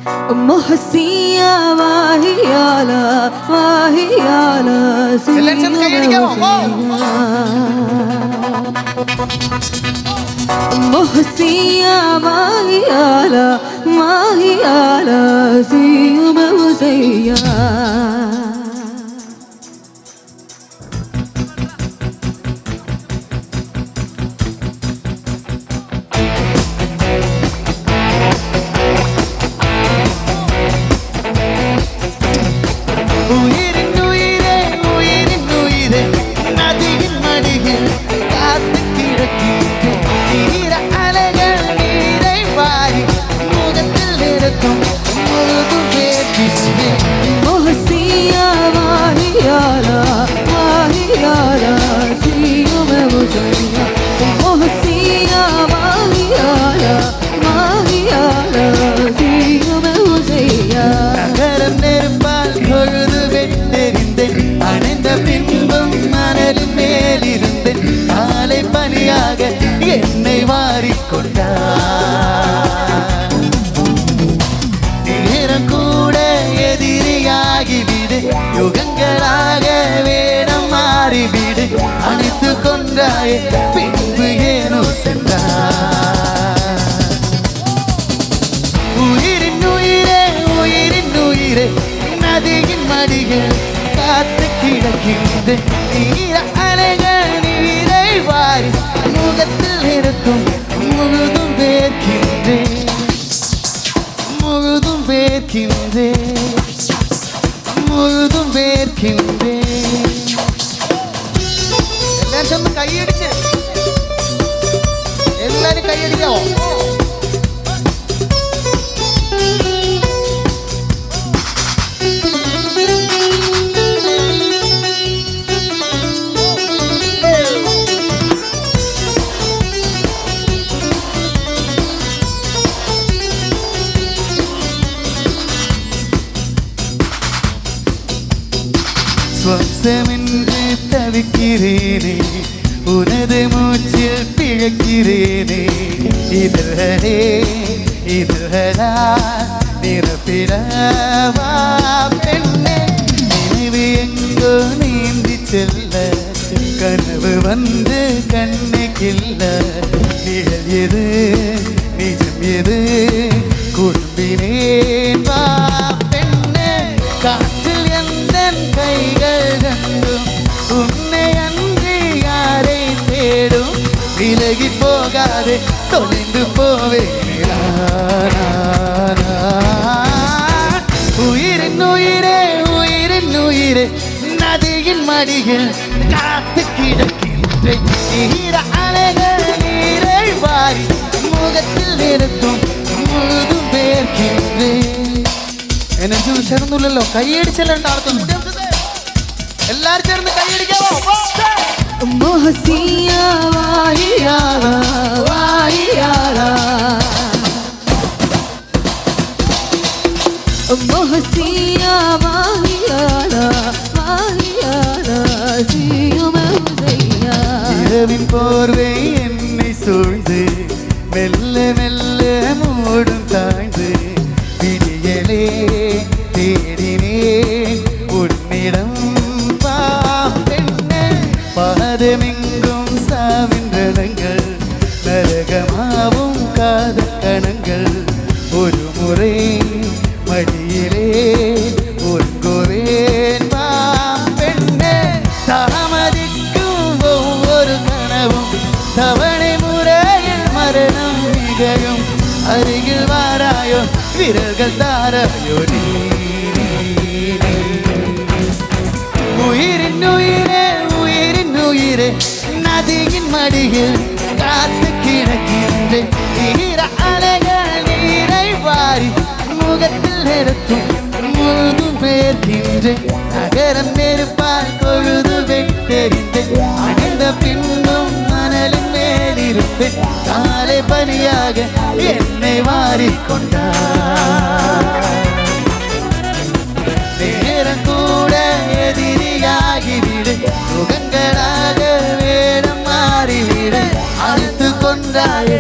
மஹசியா வாஹியாலா வாஹியாலா மஹசியா வாஹியாலா வாஹியாலா சியும Uzziah என்னை வாரிக்கொண்டார். நேரம் கூட எதிரியாகிவிடு, யுகங்களாக வேடம் மாறிவிடு, அணைத்து கொண்டாயே பின்பு ஏனோ சென்றார். உயிரின் உயிரே உயிரின் உயிரே நதியின் மடிகள் காத்து கிடக்கின்றேன். நீர அலைகள் நீரை வாரி முகத்தில் இருக்கும் முழுதும் வேர்க்கின்றேன், முழுதும் வேர்க்கின்றேன், முழுதும் வேர்க்கின்றேன். எல்லாரும் சேர்ந்து கையடிச்சு எல்லாரும் கையடிக்கோ. சுவாசமின்றி தவிக்கிறேனே, உனது மூச்சில் பிழைக்கிறேனே. இதழே இதழா நிரப்பிடவா பெண்ணே, நினைவு எங்கோ நீந்தி செல்ல கனவு வந்து கண்ணை கில்ல. நிழல் எது நிஜம் எது குழம்பினேன் வா பெண்ணே. காற்றில் எந்த கைகள் கண்டும் உன்னை அன்றி யாரை தேடும். விலகி போகாதே தொலைந்து போவேன். உயிரின் உயிரே உயிரின் உயிரே நதியின் மடியில் காத்து கிடக்கின்றேன். ஈர அலைகள் நீரை வாரி முகத்தில் இருக்கும் முழுதும் வேர்க்கின்றேன். എന്നെ ചേർന്നില്ലല്ലോ, കൈയടിച്ചല്ലോ അർത്ഥം. എല്ലാരും ചേർന്ന് കൈയടിക്കാവോ? മഹസിയാ വാഹിയാലാ വാഹിയാലാ മഹസിയാ വാഹിയാലാ വാഹിയാലാ സിയുമ ഉസൈയാ. இரவின் போர்வை என்னை சூழ்ந்து மெல்ல மெல்ல மூடும் தாழ்ந்து விடியலே தேடினேன் உன்னிடம் வா பெண்ணே. பாதமெங்கும் சாவின்றனங்கள் நரகமாவும் காதல் கணங்கள். ஒரு முறை மடியிலே ஒருங்குவேன் வா பெண்ணே. தாமதிக்கும் ஒவ்வொரு கனவும் தவணை முறையில் மரணம் நிகழும். அருகில் வாராயோ விரல்கள் தாராயோ நீ. உயிரின் உயிரே உயிரின் உயிரே நதியின் மடியில் காத்து கிடக்கின்றேன். ஈர அலைகள் நீரை வாரி முகத்தில் நிறுத்தும் முழுதும் வேர்க்கின்றேன். நகரம் நெருப்பால் கொழுது வெட்டெறிந்தேன். அணிந்த பின்னும் மணலின் மேலிருப்பேன். காலை பனியாக என்னை வாரிக்கொண்டார். நேரம் கூட எதிரியாகிவிடு, முகங்களாக வேடம் மாறிவிடு, அழுத்து கொண்டாயே